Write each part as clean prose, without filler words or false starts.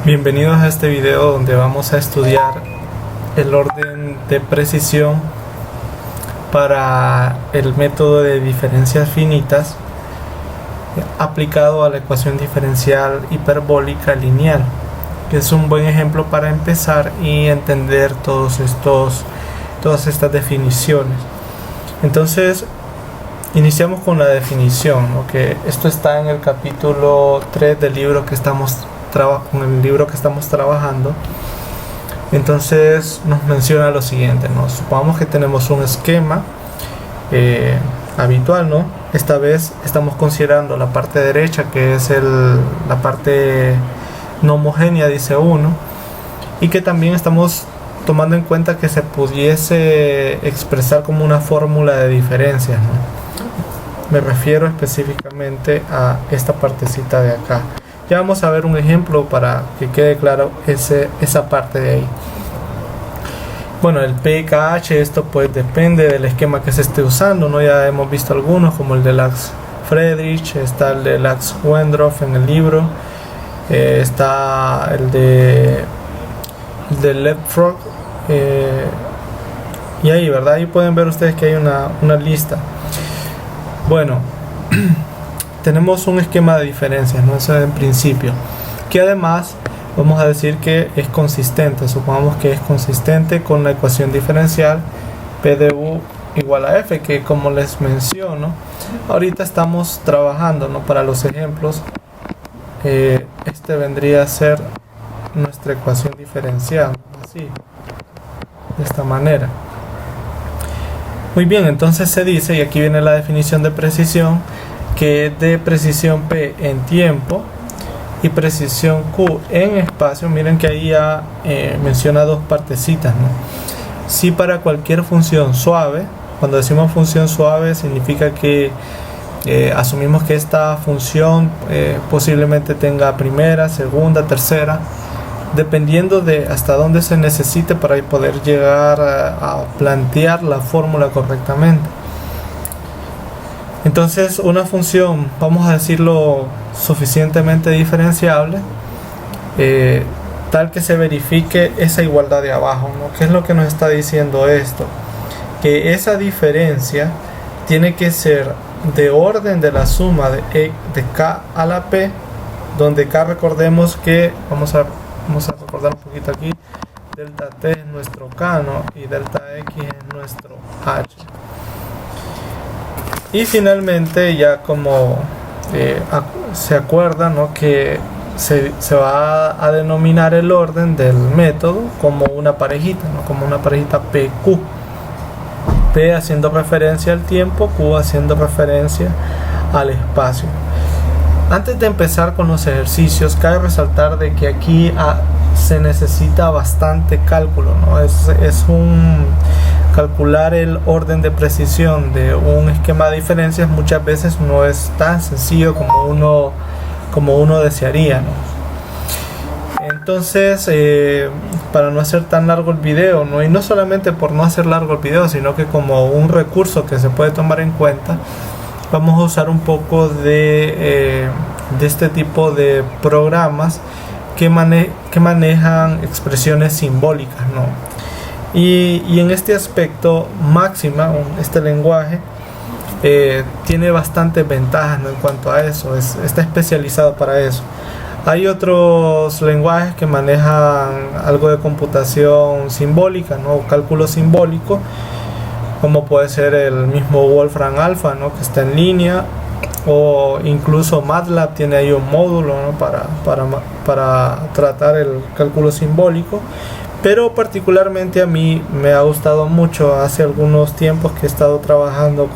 Bienvenidos a este video donde vamos a estudiar el orden de precisión para el método de diferencias finitas aplicado a la ecuación diferencial hiperbólica lineal, que es un buen ejemplo para empezar y entender todas estas definiciones. Entonces iniciamos con la definición, que esto está en el capítulo 3 del libro que estamos trabajando. Entonces nos menciona lo siguiente, supongamos que tenemos un esquema habitual, esta vez estamos considerando la parte derecha, que es la parte no homogénea, dice uno, y que también estamos tomando en cuenta que se pudiese expresar como una fórmula de diferencias, Me refiero específicamente a esta partecita de acá. Ya vamos a ver un ejemplo para que quede claro esa parte de ahí. Bueno, el PKH, esto pues depende del esquema que se esté usando, Ya hemos visto algunos, como el de Lax-Friedrich, está el de Lax-Wendorf en el libro, está el de Lepfrock, y ahí, ¿verdad? Ahí pueden ver ustedes que hay una lista. Bueno, tenemos un esquema de diferencias, Eso en principio, que además vamos a decir que es consistente. Supongamos que es consistente con la ecuación diferencial P de U igual a F, que como les menciono, ahorita estamos trabajando, para los ejemplos. Este vendría a ser nuestra ecuación diferencial, así, de esta manera. Muy bien, entonces se dice, y aquí viene la definición de precisión, que es de precisión P en tiempo y precisión Q en espacio. Miren que ahí ya menciona dos partecitas, Si para cualquier función suave, cuando decimos función suave significa que asumimos que esta función posiblemente tenga primera, segunda, tercera, dependiendo de hasta dónde se necesite para poder llegar a plantear la fórmula correctamente. Entonces una función, vamos a decirlo, suficientemente diferenciable, tal que se verifique esa igualdad de abajo, ¿Qué es lo que nos está diciendo esto? Que esa diferencia tiene que ser de orden de la suma de K a la P, donde K, recordemos que, vamos a recordar un poquito aquí, delta T es nuestro K, y delta X es nuestro H. Y finalmente, ya como se acuerda, que se va a denominar el orden del método como una parejita, como una parejita PQ. P haciendo referencia al tiempo, Q haciendo referencia al espacio. Antes de empezar con los ejercicios, cabe resaltar de que aquí se necesita bastante cálculo, calcular el orden de precisión de un esquema de diferencias muchas veces no es tan sencillo como uno desearía, Entonces, para no hacer tan largo el video, y no solamente por no hacer largo el video, sino que como un recurso que se puede tomar en cuenta, vamos a usar un poco de este tipo de programas que manejan expresiones simbólicas, Y en este aspecto, Máxima, este lenguaje, tiene bastantes ventajas, en cuanto a eso, está especializado para eso. Hay otros lenguajes que manejan algo de computación simbólica, cálculo simbólico, como puede ser el mismo Wolfram Alpha, que está en línea, o incluso MATLAB tiene ahí un módulo, para tratar el cálculo simbólico. Pero particularmente a mí me ha gustado mucho. Hace algunos tiempos que he estado trabajando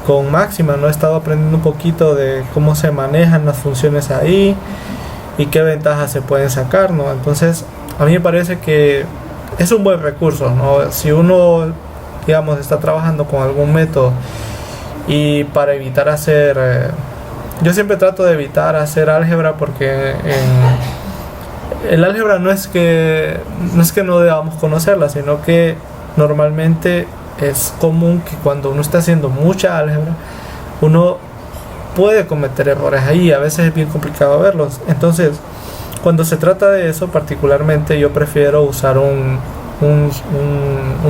con Máxima, he estado aprendiendo un poquito de cómo se manejan las funciones ahí y qué ventajas se pueden sacar, Entonces a mí me parece que es un buen recurso, Si uno, digamos, está trabajando con algún método y para evitar hacer yo siempre trato de evitar hacer álgebra, porque el álgebra no es que no debamos conocerla, sino que normalmente es común que cuando uno está haciendo mucha álgebra, uno puede cometer errores ahí, a veces es bien complicado verlos. Entonces, Cuando se trata de eso, particularmente yo prefiero usar un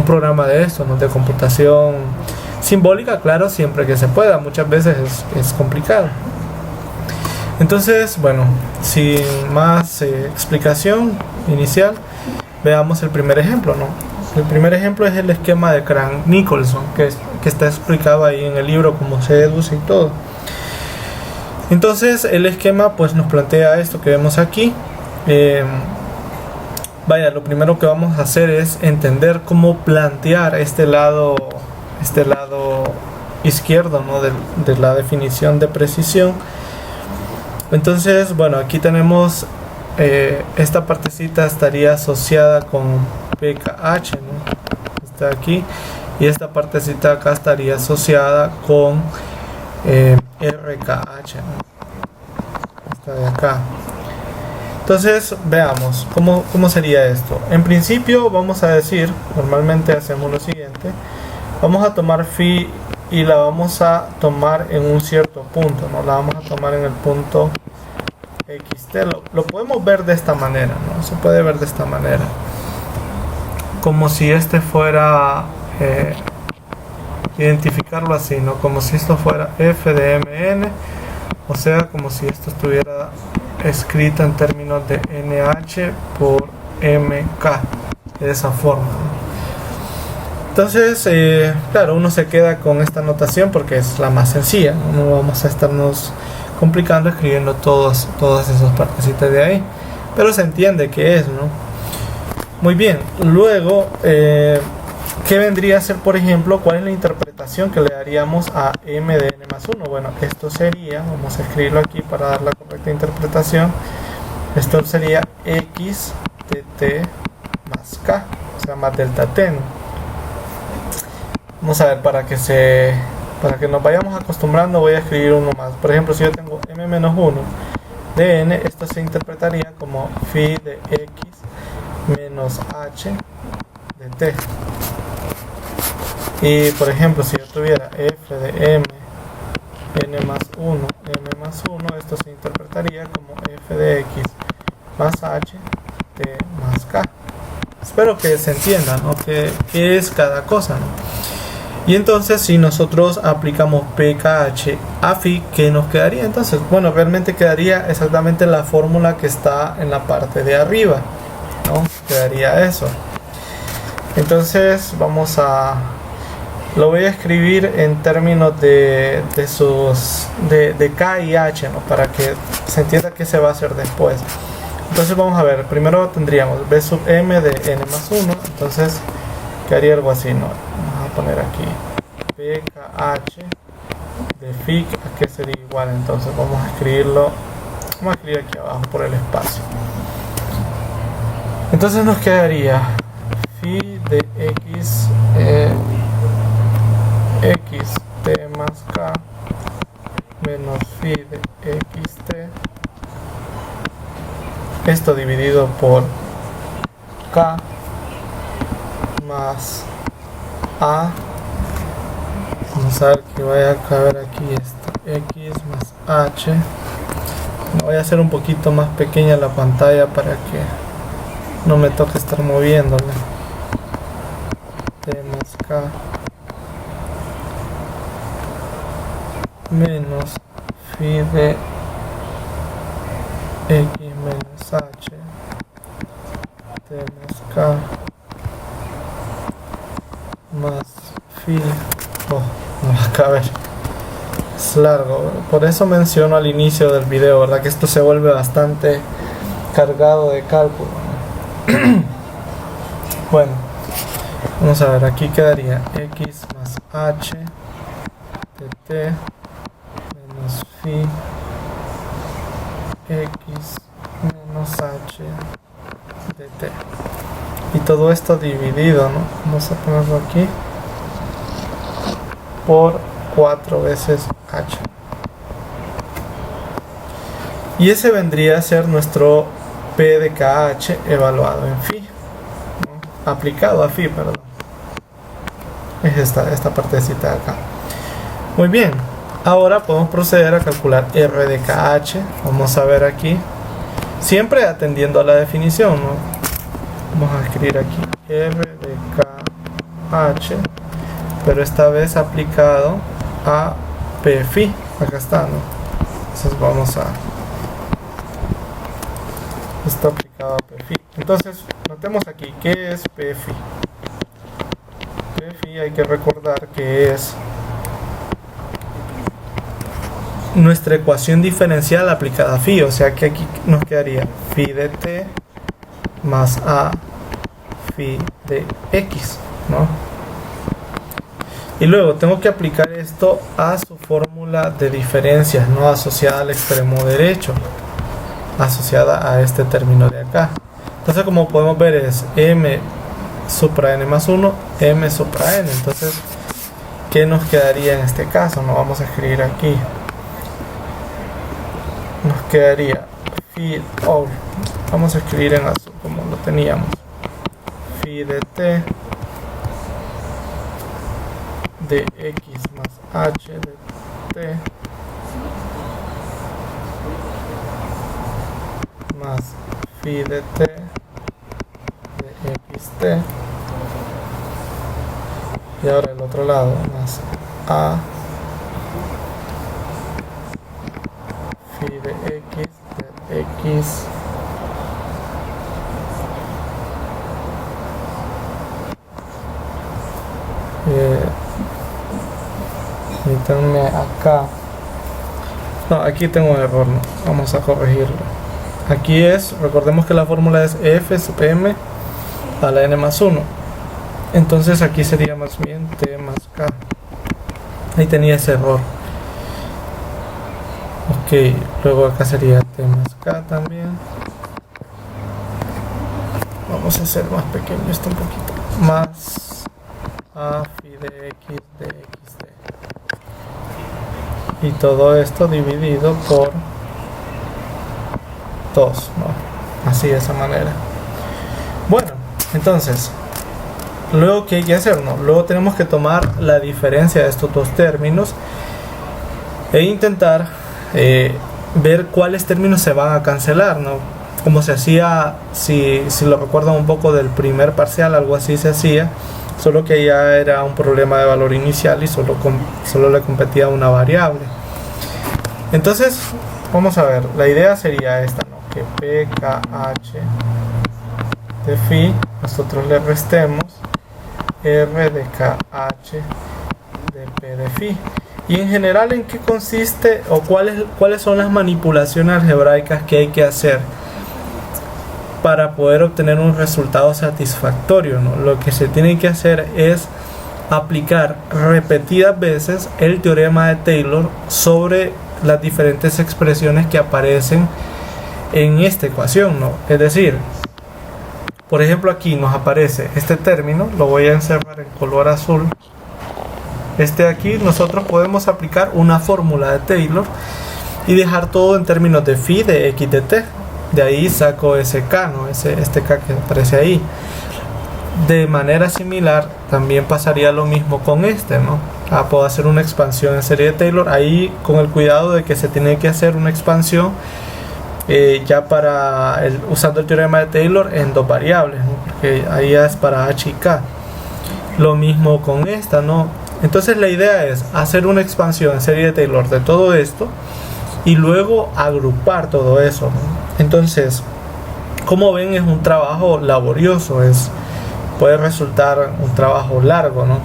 programa de esto, ¿no? De computación simbólica, claro, siempre que se pueda. Muchas veces es complicado. Entonces, bueno, sin más explicación inicial, veamos el primer ejemplo, ¿no? El primer ejemplo es el esquema de Crank-Nicolson, que está explicado ahí en el libro, cómo se deduce y todo. Entonces, el esquema pues nos plantea esto que vemos aquí. Vaya, lo primero que vamos a hacer es entender cómo plantear este lado izquierdo, ¿no? de la definición de precisión. Entonces, bueno, aquí tenemos esta partecita estaría asociada con PKH, ¿no? Está aquí, y esta partecita acá estaría asociada con RKH, ¿no? Esta de acá. Entonces veamos cómo sería esto. En principio vamos a decir, normalmente hacemos lo siguiente: vamos a tomar phi y la vamos a tomar en un cierto punto, ¿no? La vamos a tomar en el punto xt. Lo podemos ver de esta manera, ¿no? Se puede ver de esta manera, como si este fuera identificarlo así, ¿no? Como si esto fuera f de mn, o sea, como si esto estuviera escrito en términos de nh por mk, de esa forma, ¿no? Entonces, claro, uno se queda con esta notación porque es la más sencilla, no vamos a estarnos complicando escribiendo todas esas partecitas de ahí, pero se entiende qué es, ¿no? Muy bien, luego, ¿qué vendría a ser, por ejemplo, cuál es la interpretación que le daríamos a m de n más 1? Bueno, esto sería, vamos a escribirlo aquí para dar la correcta interpretación, esto sería x de t más k, o sea, más delta t, ¿no? Vamos a ver, para que nos vayamos acostumbrando, voy a escribir uno más. Por ejemplo, si yo tengo m menos 1 de n, esto se interpretaría como phi de x menos h de t. Y por ejemplo, si yo tuviera f de m, n más 1, m más 1, esto se interpretaría como f de x más h, t más k. Espero que se entienda, ¿no? ¿Qué es cada cosa, ¿no? Y entonces, si nosotros aplicamos PKH a phi, ¿qué nos quedaría? Entonces, bueno, realmente quedaría exactamente la fórmula que está en la parte de arriba, ¿no? Quedaría eso. Entonces, lo voy a escribir en términos de K y H, ¿no? Para que se entienda qué se va a hacer después. Entonces, vamos a ver. Primero tendríamos B sub m de n más 1. Entonces, quedaría algo así, ¿no? Vamos a poner aquí PKH de phi, ¿a qué sería igual? Entonces, vamos a escribir aquí abajo por el espacio. Entonces, nos quedaría phi de x xt más k menos phi de xt, esto dividido por k más a, vamos a ver que vaya a caber aquí esto, x más h. Voy a hacer un poquito más pequeña la pantalla para que no me toque estar moviéndola. T más k menos phi de x menos h, t más k más phi. No va a caber, es largo, por eso menciono al inicio del video, ¿verdad? Que esto se vuelve bastante cargado de cálculo. Bueno, vamos a ver, aquí quedaría x más h de t menos phi x menos h de t, y todo esto dividido, ¿no? Vamos a ponerlo aquí por 4 veces h, y ese vendría a ser nuestro P de KH evaluado en phi, ¿no? Aplicado a phi, perdón. Es esta partecita de acá. Muy bien, ahora podemos proceder a calcular R de KH. Vamos a ver aquí siempre atendiendo a la definición, ¿no? Vamos a escribir aquí R de KH, pero esta vez aplicado a P phi. Acá está, ¿no? Entonces vamos a... Está aplicado a P phi. Entonces, notemos aquí, ¿qué es P phi? P phi hay que recordar que es nuestra ecuación diferencial aplicada a phi, o sea que aquí nos quedaría phi de t más a phi de x, ¿no? Y luego tengo que aplicar esto a su fórmula de diferencias, ¿no? Asociada al extremo derecho, asociada a este término de acá. Entonces, como podemos ver, es m supra n más 1, m supra n. Entonces, ¿qué nos quedaría en este caso? Nos vamos a escribir aquí. Nos quedaría phi of, vamos a escribir en azul como lo teníamos, phi de t de x más h de t más phi de t de xt, y ahora el otro lado más a phi de x de x permítanme acá, no, aquí tengo un error, ¿no? Vamos a corregirlo. Aquí es, recordemos que la fórmula es f sub m a la n más 1, entonces aquí sería más bien t más k. Ahí tenía ese error. Ok, luego acá sería t más k también. Vamos a hacer más pequeño esto un poquito, más a phi de x de xt, y todo esto dividido por 2, ¿no? Así, de esa manera. Bueno, entonces luego, ¿qué hay que hacer? ¿No? Luego tenemos que tomar la diferencia de estos dos términos e intentar ver cuáles términos se van a cancelar, ¿no? Como se hacía, si lo recuerdan un poco del primer parcial, algo así se hacía, solo que ya era un problema de valor inicial y solo le competía una variable. Entonces, vamos a ver, la idea sería esta, ¿no? Que pkh de phi, nosotros le restemos r de kh de p de phi. Y en general, ¿en qué consiste o cuáles son las manipulaciones algebraicas que hay que hacer para poder obtener un resultado satisfactorio, ¿no? Lo que se tiene que hacer es aplicar repetidas veces el teorema de Taylor sobre las diferentes expresiones que aparecen en esta ecuación, ¿no? Es decir, por ejemplo, aquí nos aparece este término, lo voy a encerrar en color azul. Aquí nosotros podemos aplicar una fórmula de Taylor y dejar todo en términos de phi de x de t. De ahí saco ese k, ¿no? Este k que aparece ahí. De manera similar también pasaría lo mismo con ¿no? Puedo hacer una expansión en serie de Taylor, ahí con el cuidado de que se tiene que hacer una expansión ya usando el teorema de Taylor en dos variables, ¿no? Porque ahí es para h y k. Lo mismo con esta, ¿no? Entonces la idea es hacer una expansión en serie de Taylor de todo esto y luego agrupar todo eso, ¿no? Entonces, como ven, es un trabajo laborioso, puede resultar un trabajo largo, ¿no?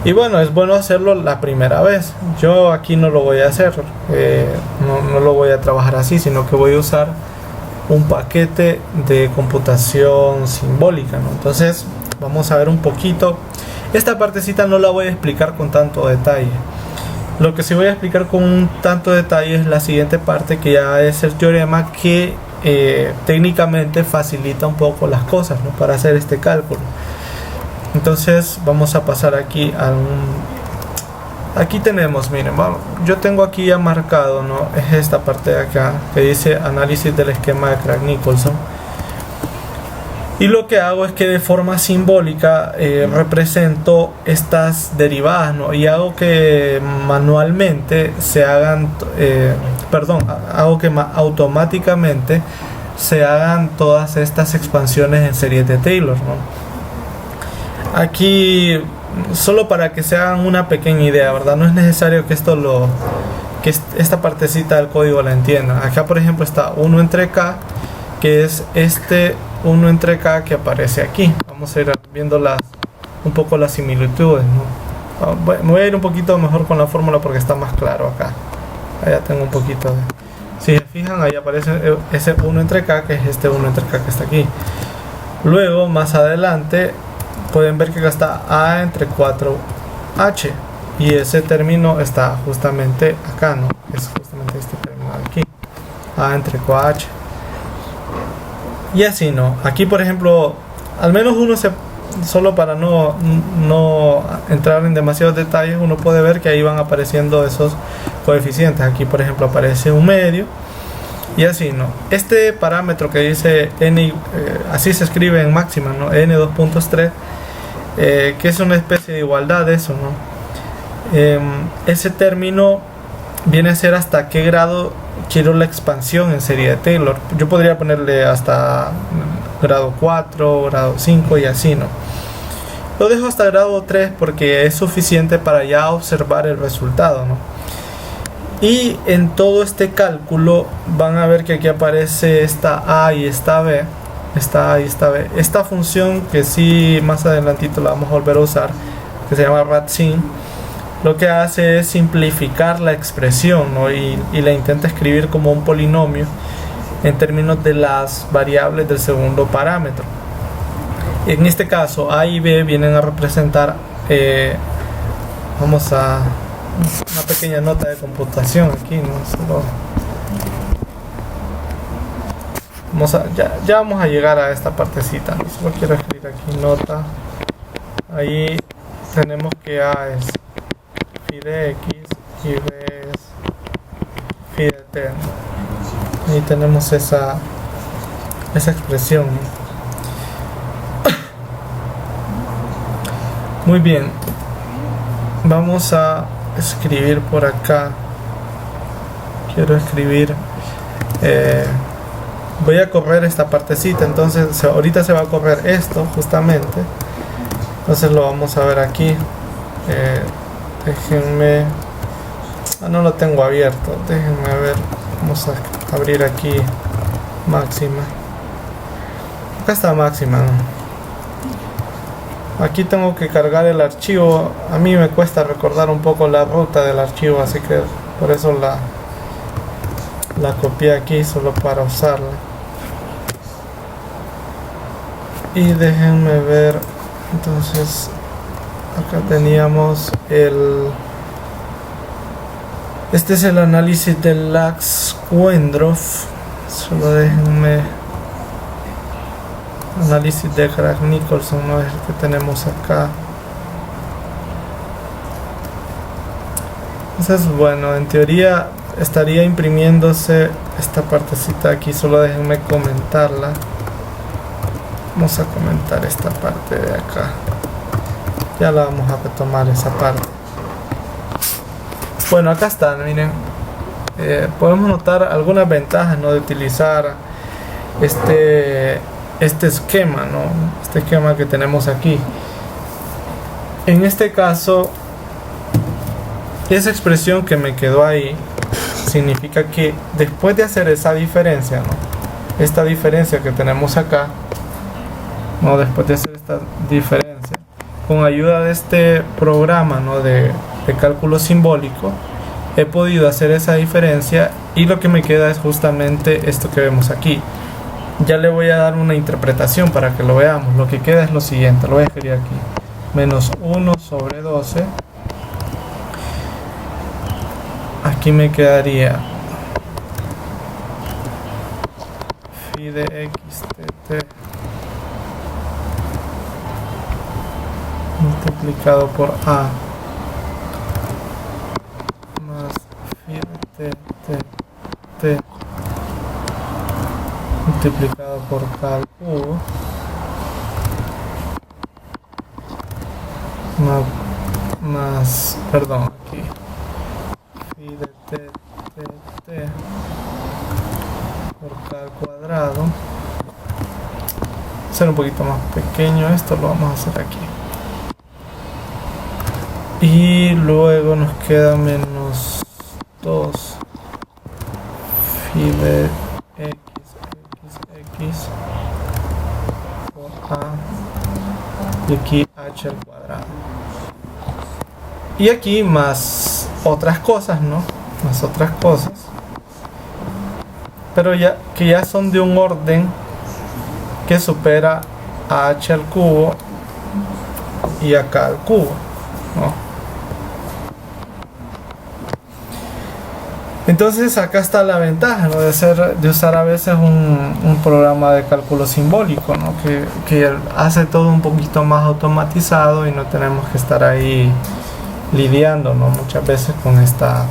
Y bueno, es bueno hacerlo la primera vez. Yo aquí no lo voy a hacer, no lo voy a trabajar así, sino que voy a usar un paquete de computación simbólica, ¿no? Entonces, vamos a ver un poquito. Esta partecita no la voy a explicar con tanto detalle. Lo que sí voy a explicar con un tanto detalle es la siguiente parte, que ya es el teorema que técnicamente facilita un poco las cosas, ¿no? Para hacer este cálculo. Entonces vamos a pasar aquí aquí tenemos, miren, yo tengo aquí ya marcado, ¿no? Es esta parte de acá que dice análisis del esquema de Craig-Nicolson. Y lo que hago es que de forma simbólica represento estas derivadas, ¿no? Y hago que manualmente se hagan, hago que automáticamente se hagan todas estas expansiones en series de Taylor, ¿no? Aquí, solo para que se hagan una pequeña idea, ¿verdad? No es necesario que esta partecita del código la entiendan. Acá, por ejemplo, está 1 entre K, que es este 1 entre K que aparece aquí. Vamos a ir viendo un poco las similitudes, ¿no? Me voy a ir un poquito mejor con la fórmula porque está más claro acá. Allá tengo un poquito de... Si se fijan, ahí aparece ese 1 entre K, que es este 1 entre K que está aquí. Luego, más adelante, pueden ver que acá está A entre 4H. Y ese término está justamente acá, ¿no? Es justamente este término de aquí. A entre 4H. Y así, ¿no? Aquí, por ejemplo, al menos solo para no entrar en demasiados detalles, uno puede ver que ahí van apareciendo esos coeficientes. Aquí, por ejemplo, aparece un medio. Y así, ¿no? Este parámetro que dice n, así se escribe en máxima, ¿no? n2.3, que es una especie de igualdad de eso, ¿no? Ese término viene a ser hasta qué grado quiero la expansión en serie de Taylor. Yo podría ponerle hasta grado 4, grado 5 y así, ¿no? Lo dejo hasta grado 3 porque es suficiente para ya observar el resultado, ¿no? Y en todo este cálculo van a ver que aquí aparece esta A y esta B. Esta A y esta B. Esta función que sí más adelantito la vamos a volver a usar, que se llama RADSIM, lo que hace es simplificar la expresión, ¿no? y la intenta escribir como un polinomio en términos de las variables del segundo parámetro. En este caso, A y B vienen a representar, vamos a una pequeña nota de computación aquí, ¿no? Ya vamos a llegar a esta partecita, ¿no? Solo quiero escribir aquí nota. Ahí tenemos que A es phi de x y b es phi de t. Ahí tenemos esa expresión. Muy bien, vamos a escribir por acá. Quiero escribir, voy a correr esta partecita, entonces ahorita se va a correr esto justamente, entonces lo vamos a ver aquí. Déjenme, no lo tengo abierto, déjenme ver, vamos a abrir aquí máxima. Acá está máxima, ¿no? Aquí tengo que cargar el archivo. A mí me cuesta recordar un poco la ruta del archivo, así que por eso la copié aquí solo para usarla. Y déjenme ver, entonces acá teníamos este es el análisis del Lax-Wendroff. Solo déjenme, análisis de Krag-Nicholson, no es el que tenemos acá. Entonces, bueno, en teoría estaría imprimiéndose esta partecita aquí. Solo déjenme comentarla. Vamos a comentar esta parte de acá. Ya la vamos a retomar esa parte. Bueno, acá están, miren. Podemos notar algunas ventajas, ¿no?, de utilizar este esquema, ¿no? Este esquema que tenemos aquí. En este caso, esa expresión que me quedó ahí significa que después de hacer esa diferencia, ¿no?, esta diferencia que tenemos acá, ¿no?, después de hacer esta diferencia, con ayuda de este programa, ¿no?, de cálculo simbólico, he podido hacer esa diferencia y lo que me queda es justamente esto que vemos aquí. Ya le voy a dar una interpretación para que lo veamos. Lo que queda es lo siguiente, lo voy a escribir aquí: menos 1 sobre 12. Aquí me quedaría phi de x de t multiplicado por a más phi de t multiplicado por k al cubo perdón, aquí phi de t por k al cuadrado. Ser un poquito más pequeño esto, lo vamos a hacer aquí, y luego nos queda menos 2 phi de x por a, y aquí h al cuadrado, y aquí más otras cosas, ¿no? Más otras cosas, pero ya son de un orden que supera a h al cubo y a k al cubo, ¿no? Entonces acá está la ventaja, ¿no? de usar a veces un programa de cálculo simbólico, ¿no? que hace todo un poquito más automatizado y no tenemos que estar ahí lidiando, ¿no? Muchas veces con esta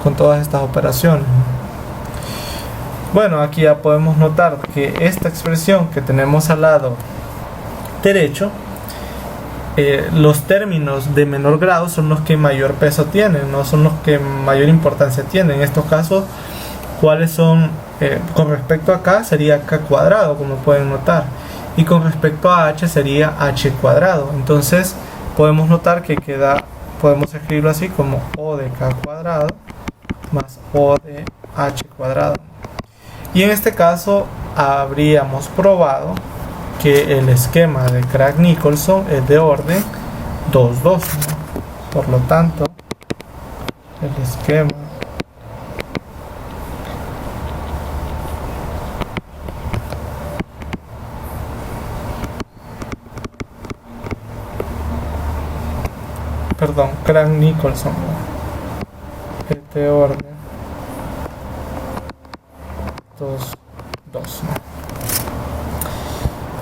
con todas estas operaciones, ¿no? Bueno, aquí ya podemos notar que esta expresión que tenemos al lado derecho, los términos de menor grado son los que mayor peso tienen, no son los que mayor importancia tienen. En estos casos, ¿cuáles son? Con respecto a k sería k cuadrado, como pueden notar, y con respecto a h sería h cuadrado. Entonces podemos notar que podemos escribirlo así como o de k cuadrado más o de h cuadrado. Y en este caso habríamos probado que el esquema de Craig-Nicholson es de orden 2, 2, ¿no? Por lo tanto, el esquema Craig-Nicholson es de orden 2, 2, ¿no?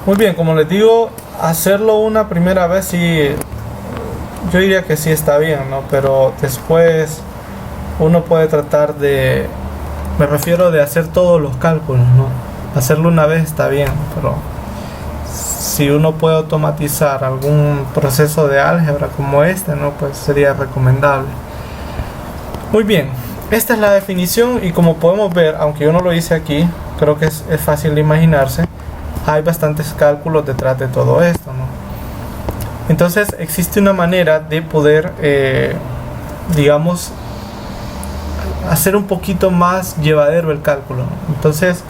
Muy bien, como les digo, hacerlo una primera vez sí, yo diría que sí está bien, ¿no? Pero después uno puede tratar me refiero de hacer todos los cálculos, ¿no? Hacerlo una vez está bien, pero si uno puede automatizar algún proceso de álgebra como este, ¿no? Pues sería recomendable. Muy bien, esta es la definición, y como podemos ver, aunque yo no lo hice aquí, creo que es fácil de imaginarse, hay bastantes cálculos detrás de todo esto, ¿no? Entonces existe una manera de poder, digamos, hacer un poquito más llevadero el cálculo, ¿no? Entonces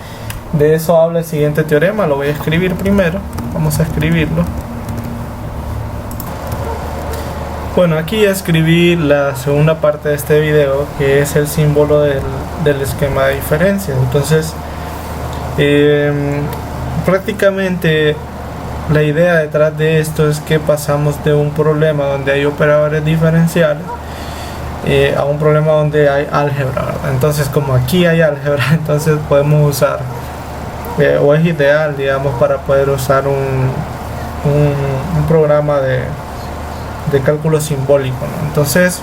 de eso habla el siguiente teorema. Lo voy a escribir primero, vamos a escribirlo. Bueno, aquí ya escribí la segunda parte de este video, que es el símbolo del esquema de diferencia. Entonces prácticamente la idea detrás de esto es que pasamos de un problema donde hay operadores diferenciales a un problema donde hay álgebra, ¿verdad? Entonces, como aquí hay álgebra, entonces podemos usar o es ideal, digamos, para poder usar un programa de cálculo simbólico, ¿no? Entonces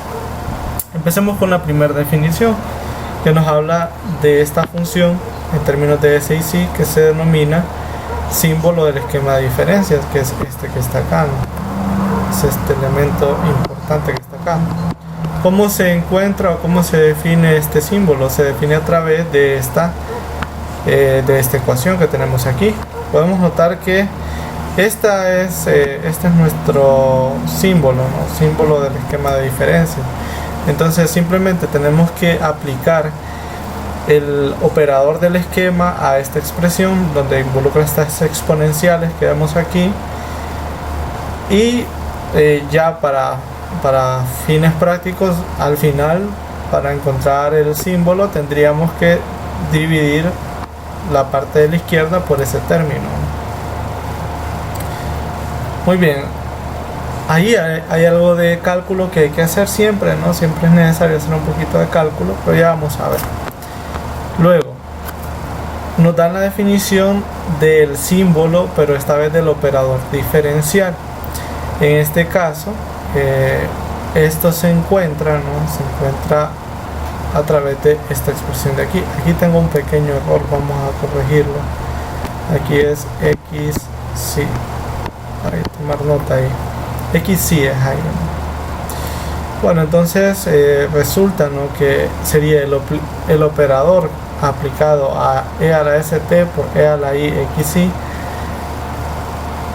empecemos con la primera definición, que nos habla de esta función en términos de S y C, que se denomina símbolo del esquema de diferencias, que es este que está acá, ¿no? Es este elemento importante que está acá. ¿Cómo se encuentra o cómo se define este símbolo? Se define a través de esta ecuación que tenemos aquí. Podemos notar que este es nuestro símbolo, ¿no? Símbolo del esquema de diferencia. Entonces simplemente tenemos que aplicar el operador del esquema a esta expresión, donde involucra estas exponenciales que vemos aquí, y ya para fines prácticos, al final, para encontrar el símbolo tendríamos que dividir la parte de la izquierda por ese término. Muy bien, ahí hay algo de cálculo que hay que hacer siempre, ¿no? Siempre es necesario hacer un poquito de cálculo, pero ya vamos a ver. Luego nos dan la definición del símbolo, pero esta vez del operador diferencial. En este caso esto se encuentra, ¿no? Se encuentra a través de esta expresión de aquí. Aquí tengo un pequeño error, vamos a corregirlo. Aquí es x, sí, high, tomar nota ahí. XC es high, ¿no? Bueno, entonces resulta, ¿no?, que sería el operador aplicado a E a la ST por E a la I XI.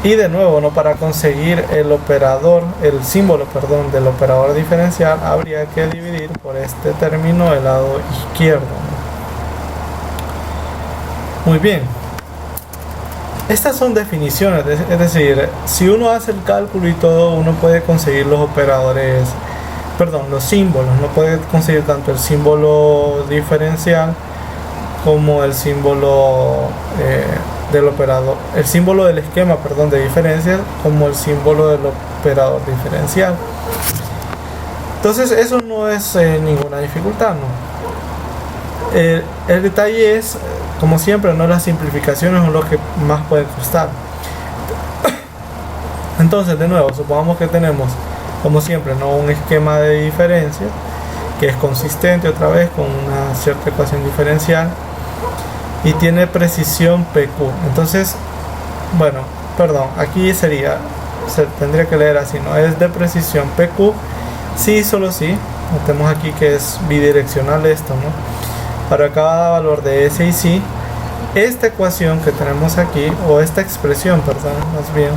Y de nuevo, ¿no?, para conseguir el símbolo, perdón, del operador diferencial, habría que dividir por este término el lado izquierdo, ¿no? Muy bien. Estas son definiciones, es decir, si uno hace el cálculo y todo, uno puede conseguir los símbolos. No puede conseguir tanto el símbolo diferencial como el símbolo del operador, el símbolo del esquema, perdón, de diferencia, como el símbolo del operador diferencial. Entonces eso no es ninguna dificultad, ¿no? El detalle es, como siempre, no, las simplificaciones son lo que más puede costar. Entonces, de nuevo, supongamos que tenemos, como siempre, ¿no?, un esquema de diferencia que es consistente otra vez con una cierta ecuación diferencial y tiene precisión PQ. Entonces, bueno, perdón, aquí se tendría que leer así, ¿no? Es de precisión PQ, sí, solo sí. Notemos aquí que es bidireccional esto, ¿no? Para cada valor de S y C, esta ecuación que tenemos aquí, o esta expresión, perdón, más bien,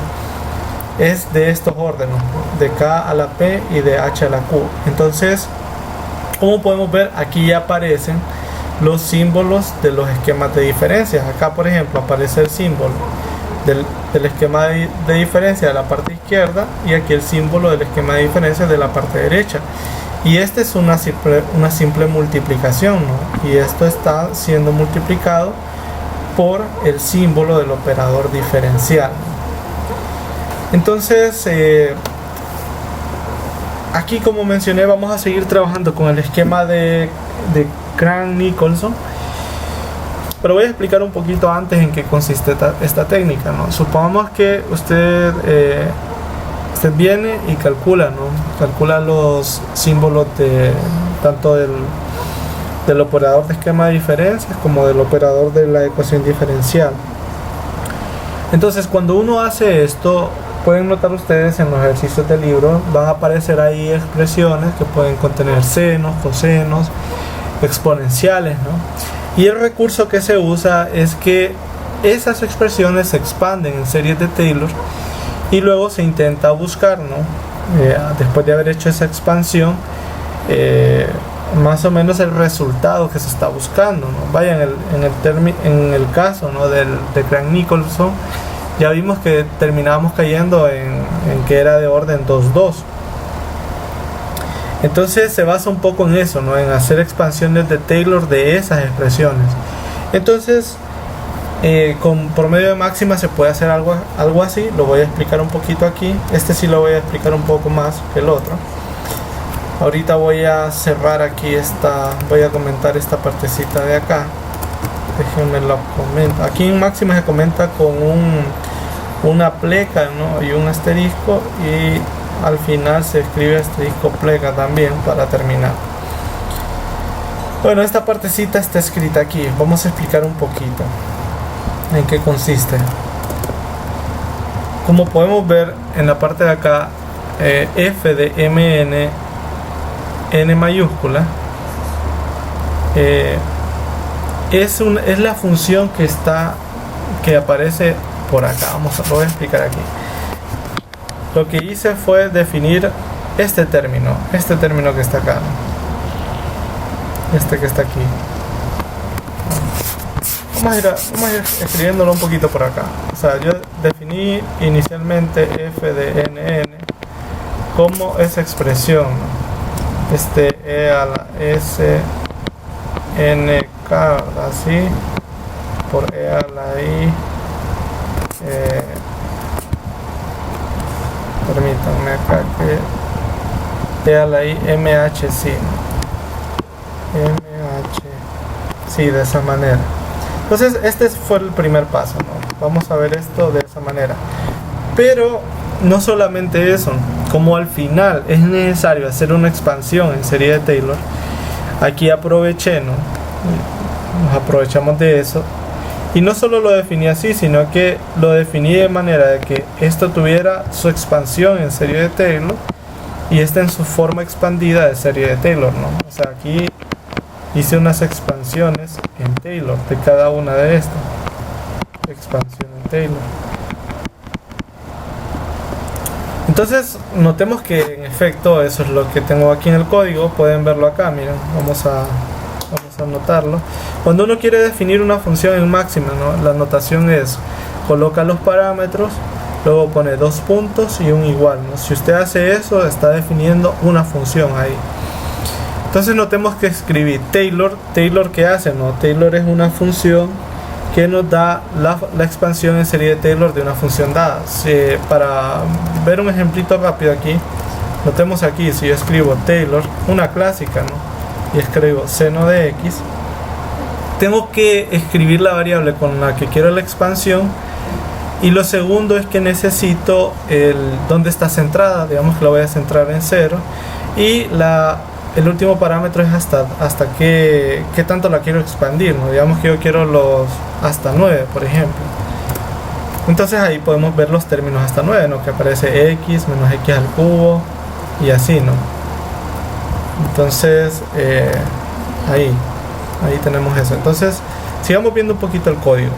es de estos órdenes, de K a la P y de H a la Q. Entonces, como podemos ver, aquí ya aparecen los símbolos de los esquemas de diferencias. Acá, por ejemplo, aparece el símbolo del esquema de diferencia de la parte izquierda, y aquí el símbolo del esquema de diferencia de la parte derecha. Y esta es una simple multiplicación, ¿no? Y esto está siendo multiplicado por el símbolo del operador diferencial. Entonces, aquí, como mencioné, vamos a seguir trabajando con el esquema de Crank-Nicolson, pero voy a explicar un poquito antes en qué consiste esta técnica, ¿no? Supongamos que usted viene y calcula, ¿no? Calcula los símbolos tanto del operador de esquema de diferencias como del operador de la ecuación diferencial. Entonces, cuando uno hace esto, pueden notar ustedes en los ejercicios del libro, van a aparecer ahí expresiones que pueden contener senos, cosenos, exponenciales, ¿no? Y el recurso que se usa es que esas expresiones se expanden en series de Taylor y luego se intenta buscar, ¿no?, después de haber hecho esa expansión, más o menos el resultado que se está buscando, ¿no? Vaya, en el caso, ¿no?, de Crank-Nicolson, ya vimos que terminábamos cayendo en que era de orden 2,2. Entonces se basa un poco en eso, ¿no?, en hacer expansiones de Taylor de esas expresiones. Entonces, con promedio de máxima se puede hacer algo así. Lo voy a explicar un poquito aquí. Este sí lo voy a explicar un poco más que el otro. Ahorita voy a cerrar aquí voy a comentar esta partecita de acá. Déjenme lo comento. Aquí en máxima se comenta con una pleca, ¿no?, y un asterisco, y al final se escribe asterisco pleca también para terminar. Bueno, esta partecita está escrita aquí. Vamos a explicar un poquito en qué consiste. Como podemos ver en la parte de acá, f de mn, n mayúscula, es la función que aparece por acá. Lo voy a explicar aquí. Lo que hice fue definir este término que está acá, este que está aquí. Vamos a ir escribiéndolo un poquito por acá. O sea, yo definí inicialmente f de nn como esa expresión, e a la s nk, así, por e a la i, permítanme acá, que e a la i mh, sí, de esa manera. Entonces este fue el primer paso, ¿no? Vamos a ver esto de esa manera. Pero no solamente eso, como al final es necesario hacer una expansión en serie de Taylor, aquí aproveché, ¿no? Nos aprovechamos de eso Y no solo lo definí así, sino que lo definí de manera de que esto tuviera su expansión en serie de Taylor y esta en su forma expandida de serie de Taylor, ¿no? O sea, aquí hice unas expansiones en Taylor de cada una de estas. Expansión en Taylor. Entonces, notemos que en efecto eso es lo que tengo aquí en el código. Pueden verlo acá, miren, vamos a anotarlo. Cuando uno quiere definir una función en máxima, ¿no? La notación es coloca los parámetros, luego pone dos puntos y un igual, ¿no? Si usted hace eso, está definiendo una función ahí. Entonces notemos que escribí Taylor. Taylor, ¿qué hace? ¿No? Taylor es una función que nos da la expansión en serie de Taylor de una función dada. Para ver un ejemplito rápido aquí, notemos aquí, si yo escribo Taylor, una clásica, ¿no? Y escribo seno de x, tengo que escribir la variable con la que quiero la expansión, y lo segundo es que necesito dónde está centrada, digamos que la voy a centrar en 0, y el último parámetro es hasta qué tanto la quiero expandir, ¿no? Digamos que yo quiero los hasta 9, por ejemplo. Entonces ahí podemos ver los términos hasta 9, ¿no? Que aparece x menos x al cubo y así, ¿no? Entonces ahí tenemos eso. Entonces sigamos viendo un poquito el código.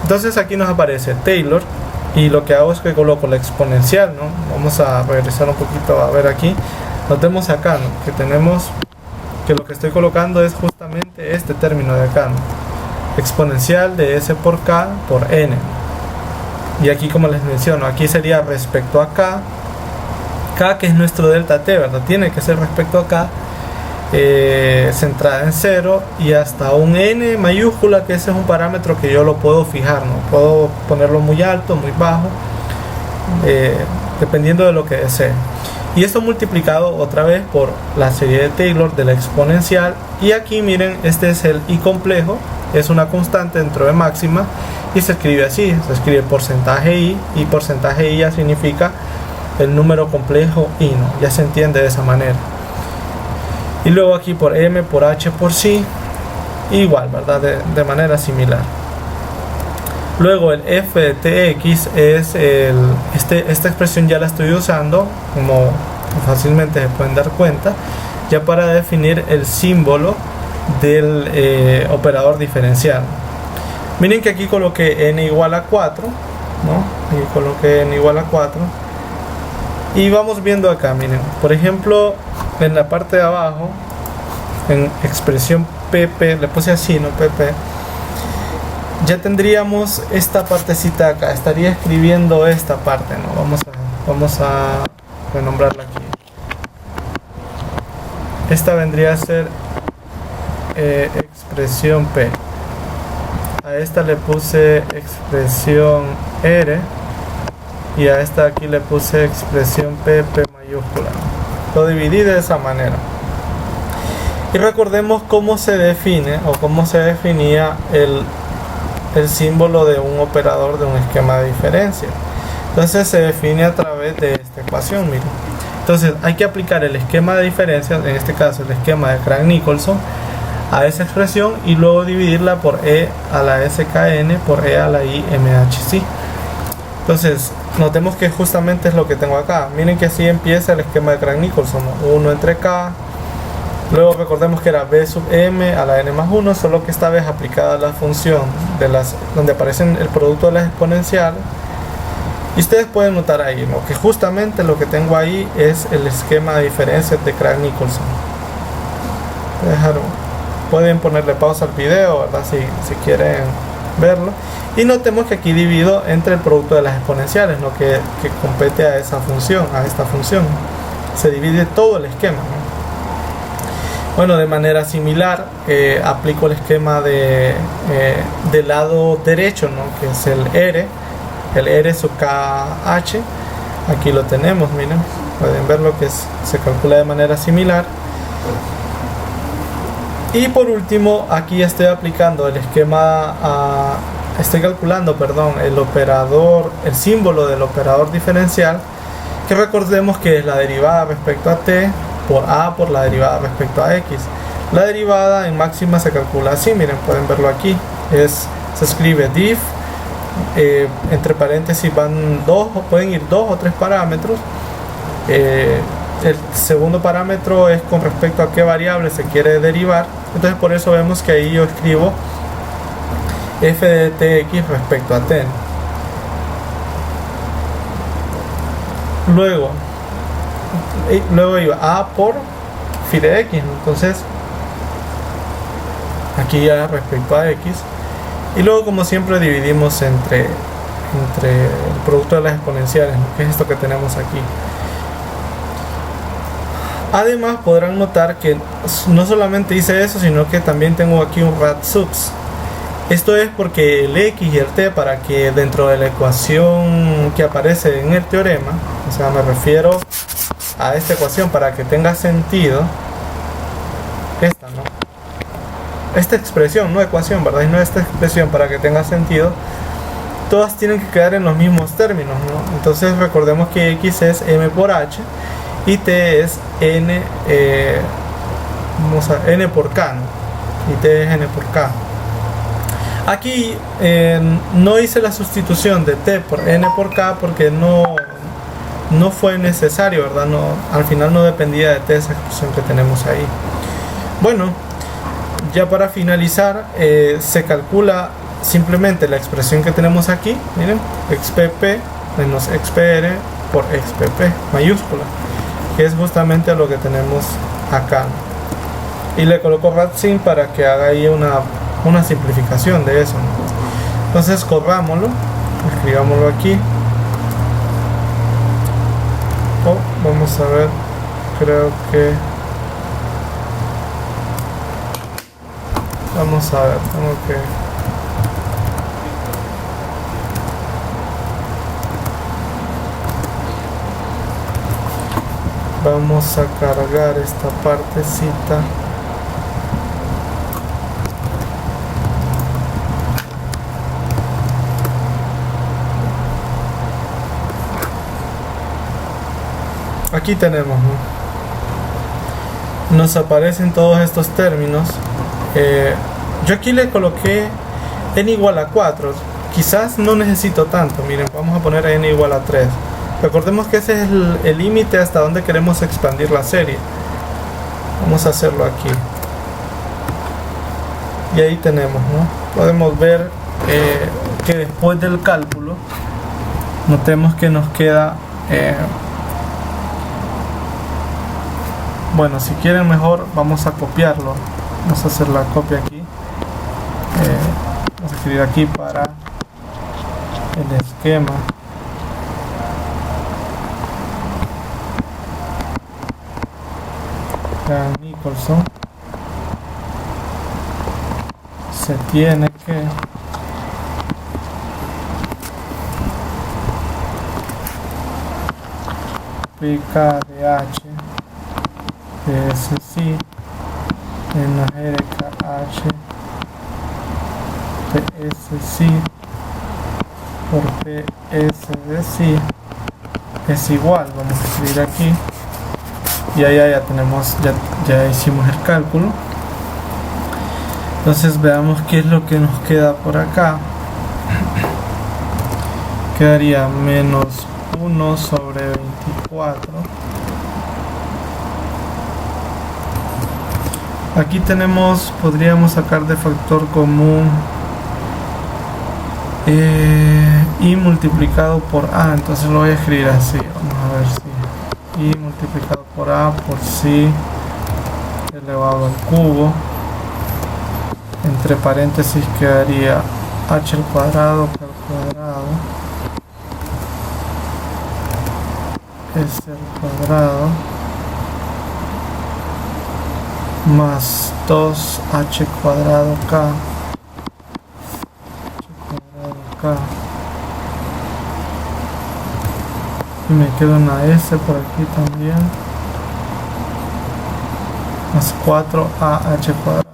Entonces aquí nos aparece Taylor y lo que hago es que coloco la exponencial, ¿no? Vamos a regresar un poquito a ver aquí. Notemos acá, ¿no? Que tenemos que lo que estoy colocando es justamente este término de acá, ¿no? Exponencial de s por k por n. Y aquí, como les menciono, aquí sería respecto a k, que es nuestro delta t, ¿verdad? Tiene que ser respecto a k, centrada en 0, y hasta un n mayúscula, que ese es un parámetro que yo lo puedo fijar, ¿no? Puedo ponerlo muy alto, muy bajo, dependiendo de lo que desee. Y esto multiplicado otra vez por la serie de Taylor de la exponencial. Y aquí miren, este es el i complejo, es una constante dentro de máxima y se escribe así, se escribe porcentaje i, y porcentaje i ya significa el número complejo i, ¿no? Ya se entiende de esa manera. Y luego aquí por m, por h, por c, igual, ¿verdad? De manera similar. Luego el f de tx es esta expresión ya la estoy usando, como fácilmente se pueden dar cuenta, ya para definir el símbolo del operador diferencial. Miren que aquí coloqué n igual a 4, ¿no? Aquí coloqué n igual a 4. Y vamos viendo acá, miren, por ejemplo, en la parte de abajo, en expresión pp, le puse así, ¿no? pp, ya tendríamos esta partecita acá, estaría escribiendo esta parte, ¿no? Vamos a renombrarla aquí. Esta vendría a ser expresión p. A esta le puse expresión r, y a esta aquí le puse expresión pp mayúscula. Lo dividí de esa manera. Y recordemos cómo se define o cómo se definía el símbolo de un operador de un esquema de diferencia. Entonces se define a través de esta ecuación, miren. Entonces hay que aplicar el esquema de diferencia, en este caso el esquema de Crank-Nicolson, a esa expresión y luego dividirla por e a la skn por e a la i mhc. Entonces notemos que justamente es lo que tengo acá. Miren que así empieza el esquema de Crank-Nicolson, 1 entre k. Luego recordemos que era b sub m a la n más 1, solo que esta vez aplicada la función donde aparecen el producto de las exponenciales. Y ustedes pueden notar ahí, ¿no? Que justamente lo que tengo ahí es el esquema de diferencias de Crank-Nicolson. Pueden ponerle pausa al video, ¿verdad? Si quieren verlo. Y notemos que aquí divido entre el producto de las exponenciales, ¿no? que compete a esa función, a esta función. Se divide todo el esquema, ¿no? Bueno, de manera similar aplico el esquema del lado derecho, ¿no? Que es el R sub KH. Aquí lo tenemos, miren, pueden verlo que se calcula de manera similar. Y por último, aquí estoy aplicando el esquema, estoy calculando, perdón, el símbolo del operador diferencial, que recordemos que es la derivada respecto a t por a por la derivada respecto a x. La derivada en máxima se calcula así, miren, pueden verlo aquí, es Se escribe div, entre paréntesis van pueden ir 2 o 3 parámetros. El segundo parámetro es con respecto a qué variable se quiere derivar. Entonces por eso vemos que ahí yo escribo f de tx respecto a ten. Luego iba a por phi de x. Entonces aquí ya respecto a x. Y luego, como siempre, dividimos entre el producto de las exponenciales, ¿no? Que es esto que tenemos aquí. Además podrán notar que no solamente hice eso, sino que también tengo aquí un RAD_SUBS. Esto es porque el x y el t, para que dentro de la ecuación que aparece en el teorema, o sea, me refiero a esta ecuación, para que tenga sentido, esta expresión, no ecuación, ¿verdad? Y no esta expresión, para que tenga sentido, todas tienen que quedar en los mismos términos, ¿no? Entonces recordemos que x es m por h y t es n, n por k, ¿no? Y t es n por k. Aquí no hice la sustitución de t por n por k porque no fue necesario, ¿verdad? Al final no dependía de t esa expresión que tenemos ahí. Bueno, ya para finalizar, se calcula simplemente la expresión que tenemos aquí. Miren, xpp menos xpr por xpp mayúscula, que es justamente lo que tenemos acá. Y le coloco radsim para que haga ahí una simplificación de eso, ¿no? Entonces corrámoslo, escribámoslo aquí. Vamos a ver, creo que vamos a ver, tengo que vamos a cargar esta partecita. Aquí tenemos, ¿no? Nos aparecen todos estos términos. Yo aquí le coloqué n igual a 4. Quizás no necesito tanto. Miren, vamos a poner n igual a 3. Recordemos que ese es el límite hasta donde queremos expandir la serie. Vamos a hacerlo aquí. Y ahí tenemos, ¿no? Podemos ver que después del cálculo, notemos que nos queda... bueno, si quieren mejor vamos a copiarlo. Vamos a hacer la copia aquí. Vamos a escribir aquí para el esquema. Nicholson se tiene que pica de h PSC en h PSC por PSDC es igual. Vamos a escribir aquí y allá ya tenemos, ya hicimos el cálculo. Entonces veamos qué es lo que nos queda por acá. Quedaría menos 1 sobre 24. Aquí tenemos, podríamos sacar de factor común y multiplicado por a. Entonces lo voy a escribir así. Vamos a ver si y multiplicado por a por si elevado al cubo, entre paréntesis quedaría h al cuadrado que al cuadrado es el cuadrado más 2h cuadrado k y me queda una s por aquí también, más 4ah cuadrado,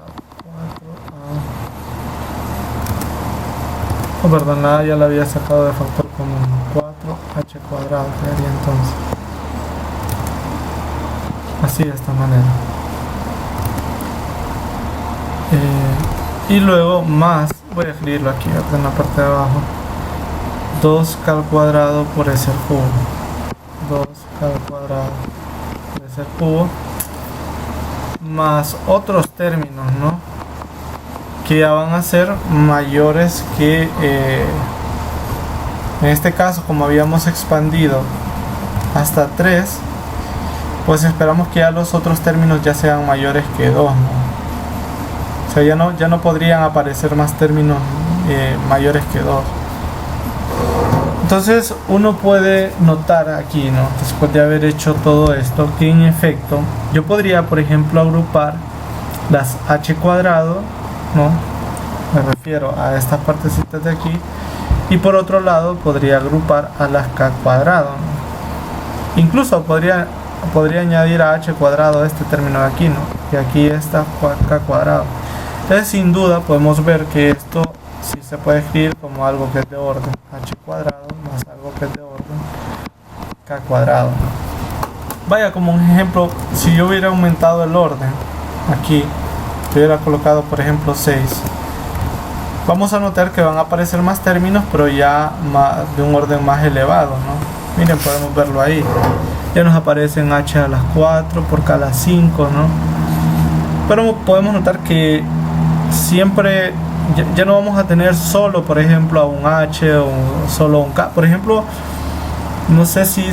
4a, oh, perdón, nada, ya la había sacado de factor común, 4h cuadrado quedaría entonces así, de esta manera. Y luego más voy a escribirlo aquí en la parte de abajo. 2k al cuadrado por s al cubo. 2k al cuadrado por s al cubo. Más otros términos, ¿no? Que ya van a ser mayores que en este caso, como habíamos expandido hasta 3, pues esperamos que ya los otros términos ya sean mayores que 2, ¿no? O sea, ya no podrían aparecer más términos mayores que 2. Entonces uno puede notar aquí, ¿no? Después de haber hecho todo esto, que en efecto yo podría, por ejemplo, agrupar las h cuadrado, ¿no? Me refiero a estas partecitas de aquí, y por otro lado podría agrupar a las k cuadrado, ¿no? Incluso podría añadir a h cuadrado este término de aquí, ¿no? Y aquí está k cuadrado. Entonces sin duda podemos ver que esto sí se puede escribir como algo que es de orden h cuadrado más algo que es de orden k cuadrado. Vaya, como un ejemplo, si yo hubiera aumentado el orden aquí, hubiera colocado por ejemplo 6, vamos a notar que van a aparecer más términos, pero ya de un orden más elevado, ¿no? Miren, podemos verlo ahí. Ya nos aparecen h a las 4 por k a las 5, ¿no? Pero podemos notar que siempre ya no vamos a tener solo, por ejemplo, a un h o solo un k. Por ejemplo, no sé si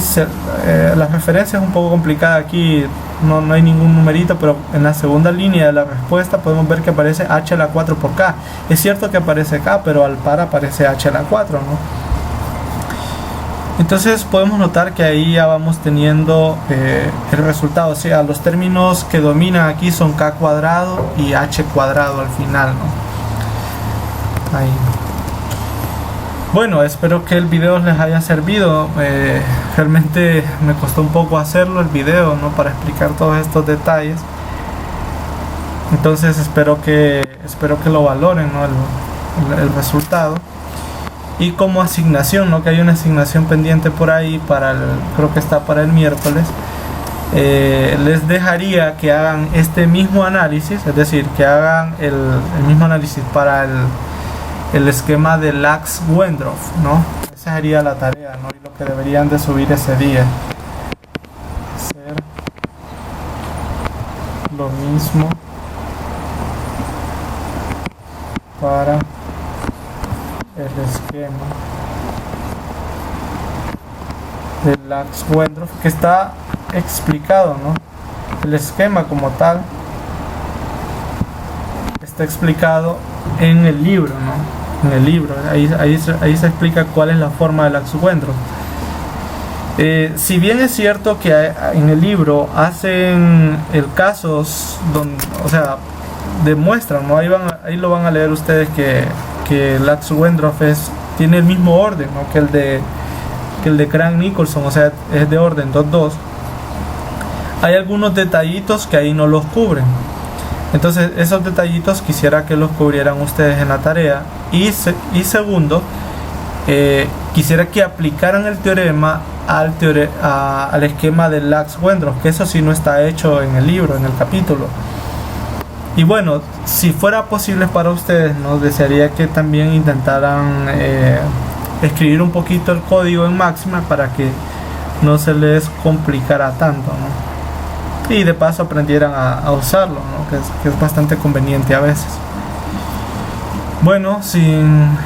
la referencia es un poco complicada aquí, no hay ningún numerito, pero en la segunda línea de la respuesta podemos ver que aparece h a la 4 por k. Es cierto que aparece k, pero al par aparece h a la 4, ¿no? Entonces podemos notar que ahí ya vamos teniendo el resultado. O sea, los términos que dominan aquí son k cuadrado y h cuadrado al final, ¿no? Ahí. Bueno, espero que el video les haya servido. Realmente me costó un poco hacerlo el video, ¿no? Para explicar todos estos detalles. Entonces espero que lo valoren, ¿no? El resultado. Y como asignación, ¿no? Que hay una asignación pendiente por ahí creo que está para el miércoles. Les dejaría que hagan este mismo análisis, es decir, que hagan el mismo análisis para el esquema de Lax-Wendorf, ¿no? Esa sería la tarea, ¿no? Y lo que deberían de subir ese día. Hacer lo mismo para el esquema de Lax-Wendorf, que está explicado, ¿no? El esquema como tal está explicado en el libro, ¿no? En el libro, ahí se explica cuál es la forma de Lax-Wendorf. Si bien es cierto que en el libro hacen el casos donde, o sea, demuestran, ¿no? Ahí lo van a leer ustedes que Lax-Wendorf tiene el mismo orden, ¿no? que el de Crank-Nicolson, o sea, es de orden 2-2. Hay algunos detallitos que ahí no los cubren. Entonces esos detallitos quisiera que los cubrieran ustedes en la tarea. Y segundo, quisiera que aplicaran el teorema al esquema de Lax-Wendorf, que eso sí no está hecho en el libro, en el capítulo. Y bueno, si fuera posible para ustedes, ¿no? Desearía que también intentaran escribir un poquito el código en Máxima para que no se les complicara tanto, ¿no? Y de paso aprendieran a usarlo, ¿no? Que es bastante conveniente a veces. Bueno, sin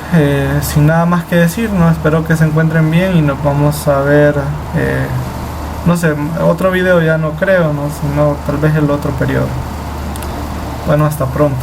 nada más que decir, ¿no? Espero que se encuentren bien y nos vamos a ver, no sé, otro video ya no creo, ¿no? Sino tal vez el otro periodo. Bueno, hasta pronto.